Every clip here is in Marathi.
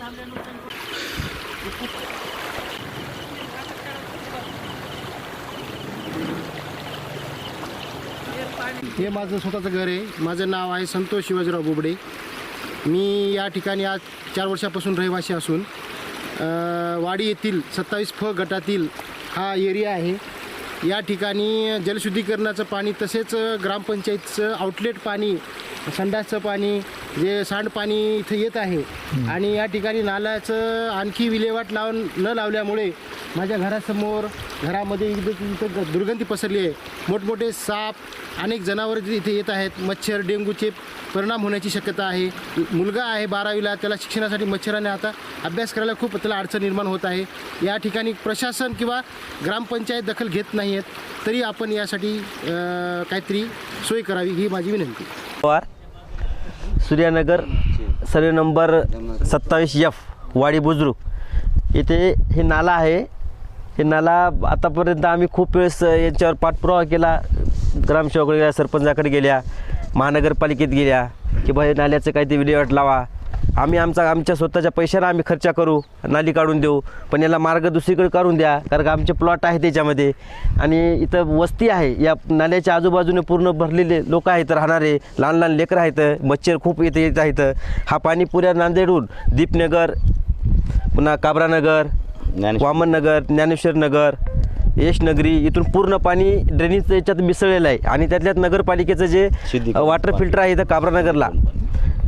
हे माझं स्वतःचं घर आहे. माझं नाव आहे संतोष शिवाजीराव बोबडे. मी या ठिकाणी आज 4 वर्षापासून रहिवासी असून वाडी येथील 27 फ गटातील हा एरिया आहे. या ठिकाणी जलशुद्धीकरणाचं पाणी तसेच ग्रामपंचायतचं आउटलेट पाणी, संडासचं पाणी, जे सांडपाणी इथं येत आहे आणि या ठिकाणी नाल्याचं आणखी विल्हेवाट न लावल्यामुळे माझ्या घरासमोर घरामध्ये इथं दुर्गंधी पसरली आहे. मोठमोठे साप, अनेक जनावरं इथे येत आहेत. मच्छर, डेंग्यूचे परिणाम होण्याची शक्यता आहे. मुलगा आहे 12वीला, त्याला शिक्षणासाठी मच्छराने आता अभ्यास करायला खूप त्याला अडचण निर्माण होत आहे. या ठिकाणी प्रशासन किंवा ग्रामपंचायत दखल घेत नाही आहेत, तरी आपण यासाठी काहीतरी सोय करावी ही माझी विनंती. सूर्यानगर सर्वे नंबर 27F वाडी बुजुर्ग येथे हे नाला आहे. हे नाला आतापर्यंत आम्ही खूप वेळेस यांच्यावर पाठपुरावा केला. ग्रामसेवकाकडे गेल्या, सरपंचाकडे गेल्या, महानगरपालिकेत गेल्या की बाई नाल्याचं काही ते विल्हेवाट लावा. आम्ही आमच्या स्वतःच्या पैशाला आम्ही खर्च करू, नाली काढून देऊ, पण याला मार्ग दुसरीकडे काढून द्या. कारण का आमचे प्लॉट आहे त्याच्यामध्ये आणि इथं वस्ती आहे. या नाल्याच्या आजूबाजूने पूर्ण भरलेले लोक आहेत, राहणारे लहान लहान लेकरं आहेत, मच्छर खूप येत आहेत. हा पाणी पुऱ्या नांदेडहून दीपनगर, पुन्हा काबरानगर, वामननगर, ज्ञानेश्वर नगर, यशनगरी इथून पूर्ण पाणी ड्रेनेज याच्यात मिसळलेलं आहे. आणि त्यातल्यात नगरपालिकेचं जे वॉटर फिल्टर आहे इथं काबरानगरला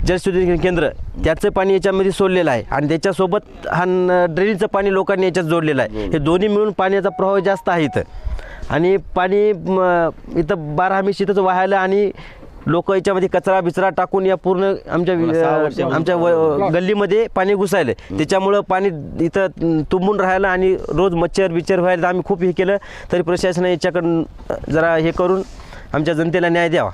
जलशुद्धीकरण केंद्र, त्याचं पाणी याच्यामध्ये सोडलेलं आहे आणि त्याच्यासोबत हा ड्रेनेजचं पाणी लोकांनी याच्यात जोडलेलं आहे. हे दोन्ही मिळून पाण्याचा प्रवाह जास्त आहे इथं. आणि पाणी इथं 12 हमीश इथंच वाहायला आणि लोक याच्यामध्ये कचरा टाकून या पूर्ण आमच्या गल्लीमध्ये पाणी घुसायलं. त्याच्यामुळं पाणी इथं तुंबून राहायला आणि रोज मच्छर व्हायला आम्ही खूप हे केलं, तरी प्रशासनाने याच्याकडून जरा हे करून आमच्या जनतेला न्याय द्यावा.